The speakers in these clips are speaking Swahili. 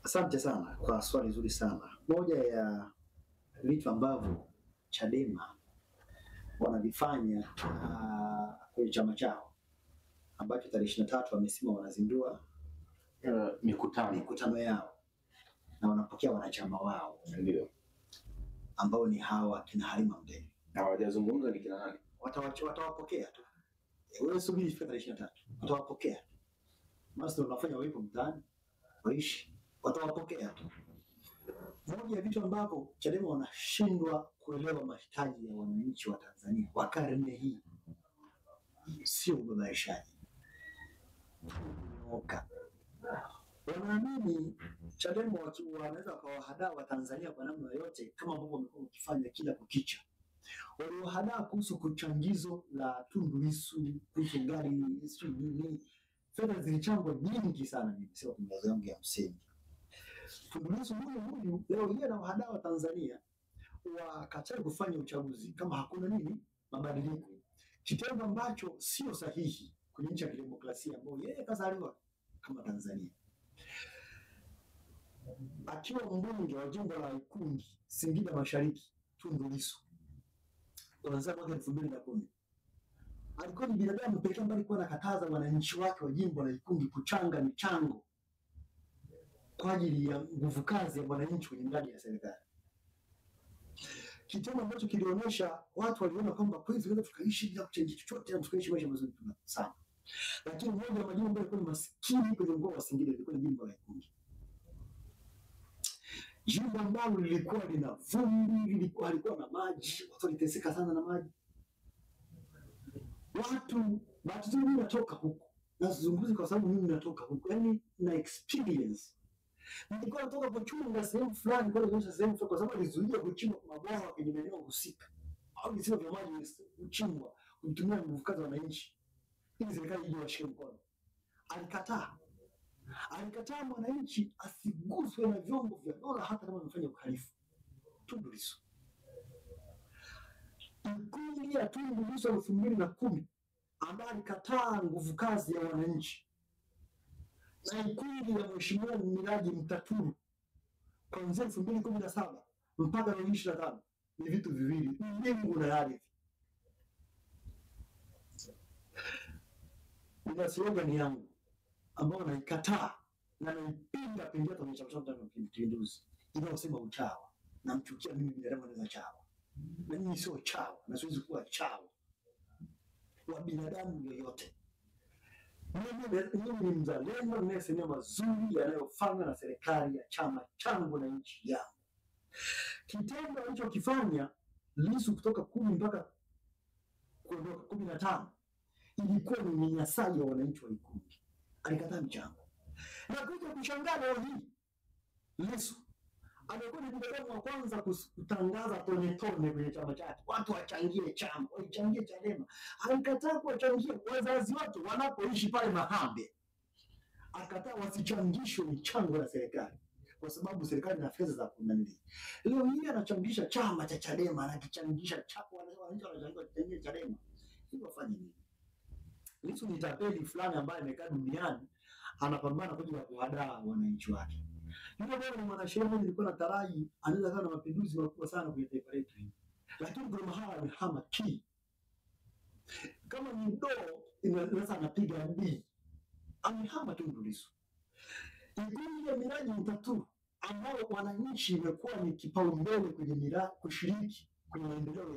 Asante sana kwa swali zuri sana. Moja ya vitu ambavyo Chadema wanavifanya kwenye chama chao ambacho tarehe 23 wamesema wanazindua mikutano yao na wanapokea wanachama wao, ndio ambao ni hawa kina Halima Mdee. Hawajazungumza ni kina nani? Watawapokea tu. Wewe subiri ifike tarehe 23. Watawapokea. Master unafanya wapo mtaani, waishi, watawapokea tu. Moja ya vitu ambavyo Chadema wanashindwa kuelewa mahitaji ya wananchi wa Tanzania wa karne hii sio ubabaishaji. Wanaamini Chadema wanaweza kuwahadaa wa Tanzania kwa namna yote, kama ambavyo wamekuwa wakifanya kila kukicha. Waliwahadaa kuhusu kuchangizo la Tundu Lissu, kuhusu gari nini. Fedha zilichangwa nyingi sana, nimesema kwa mawazo yangu ya msingi. Tundu Lissu huyu leo yeye anawahadaa wa Tanzania wakataa kufanya uchaguzi kama hakuna nini mabadiliko, kitendo ambacho sio sahihi kwenye nchi ya kidemokrasia ambayo yeye kazaliwa kama Tanzania. Akiwa mbunge wa jimbo la Ikungi, Singida Mashariki, Tundu Lissu kuanzia mwaka 2010 alikuwa ni binadamu pekee ambaye alikuwa anakataza wananchi wake wa jimbo la Ikungi kuchanga michango kwa ajili ya nguvu kazi ya wananchi kwenye miradi ya serikali. Kitendo ambacho kilionyesha watu waliona kwamba kweli tunaweza tukaishi bila kuchangia chochote na tukaishi maisha mazuri sana. Lakini mmoja wa majimbo ambayo yalikuwa maskini kwenye mkoa wa Singida ilikuwa ni jimbo la Ikungi. Jimbo ambalo lilikuwa lina vumbi, lilikuwa na maji, watu waliteseka sana na maji. Bahati nzuri mimi natoka huko. Nazungumza kwa sababu mimi natoka huko. Yaani na experience. Nilikuwa natoka kuchunga sehemu fulani kwa sehemu kwa sababu alizuia kuchimba mabwawa kwenye maeneo husika. Au visima vya maji kuchimbwa kutumia nguvu kazi za wananchi. Ili serikali ije washike mkono. Alikataa mwananchi asiguswe na vyombo vya dola hata kama amefanya uhalifu. Tundu Lissu. Ikungi ya Tundu Lissu 2010 ambaye alikataa nguvu kazi ya wananchi, na Ikungi ya Mheshimiwa Miraji Mtaturu kuanzia 2017 mpaka 2025 ni vitu viwili, mbingu na ardhi. Ina slogan yangu ambao naikataa na naipinga pengine kwa Chama cha Mapinduzi inayosema uchawa. Namchukia mimi binadamu anaweza chawa. Na mimi sio chawa, na siwezi kuwa chawa wa binadamu yoyote. Mimi ni mzalendo ninayesema mazuri yanayofanywa na serikali ya chama changu na nchi yangu. Kitendo alichokifanya Lissu kutoka 10 mpaka kuondoka 15 ilikuwa ni unyanyasaji wa wananchi wa Ikungi. Alikataa mchango. Na kuja kushangaa leo hii Lissu amekuwa ni binadamu wa kwanza kutangaza tone kwenye chama chake. Watu wachangie chama, wachangie Chadema. Alikataa kuwachangia wazazi wake wanapoishi pale Mahambe. Akataa wasichangishwe michango ya serikali kwa sababu serikali ina fedha za kunanili. Leo hii anachangisha chama cha Chadema, anakichangisha chapa, wanachangia Chadema. Hiyo wafanye nini? Lissu ni tapeli fulani ambaye amekaa duniani anapambana kwa ajili ya kuhadaa wananchi wake. Yule bwana ni mwanasheria, nilikuwa nataraji anaweza kuwa na mapinduzi makubwa sana kwenye taifa letu hili. Lakini kwa mahala amehama ki. Kama ni do inaweza anapiga mbii. Amehama Tundu Lissu. Ikungi ya Miraji Mtaturu ambao wananchi imekuwa ni kipaumbele kwenye miradi kushiriki kwenye maendeleo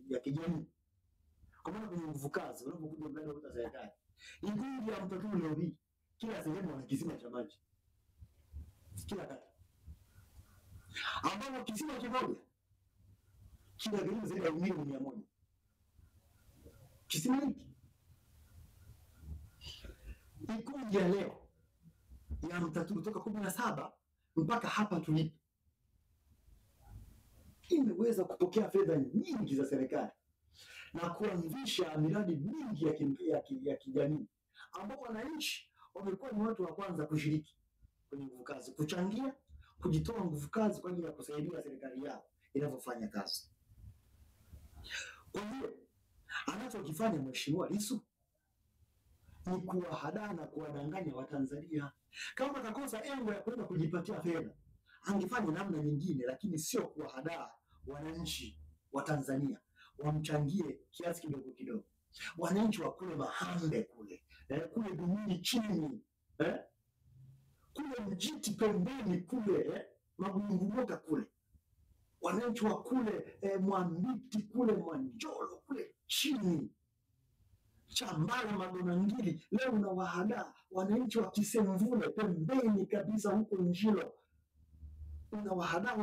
ya kijamii. Kwa maana kwenye nguvu kazi unapokuja mradi wa serikali. Ikungi ya Mtaturu leo hii kila sehemu wana kisima cha maji. Kila kata. Ambao kisima kimoja kila gharimu zaidi ya milioni 100. Kisima hiki Ikungi ya leo ya Mtaturu toka 17 mpaka hapa tulipo imeweza kupokea fedha nyingi za serikali na kuanzisha miradi mingi ya kijamii ambao wananchi wamekuwa ni watu wa kwanza kushiriki kwenye nguvu kazi, kuchangia, kujitoa nguvu kazi kwa ajili ya kusaidia serikali yao inavyofanya kazi. Kwa hiyo anachokifanya Mheshimiwa Lissu ni kuwahadaa na kuwadanganya Watanzania. Kama atakosa engo ya kwenda kujipatia fedha, angefanya namna nyingine, lakini sio kuwahadaa wananchi wa Tanzania wamchangie kiasi kidogo kidogo. Wananchi wa kule Mahande kule, kule Dumili chini, kule Mjiti pembeni kule, Magungumota kule, wananchi wa kule Mwambiti kule, Mwanjolo kule chini, Chambala, Magonangili, leo unawahadaa wananchi wa Kisemvule pembeni kabisa huko Njilo, unawahadaa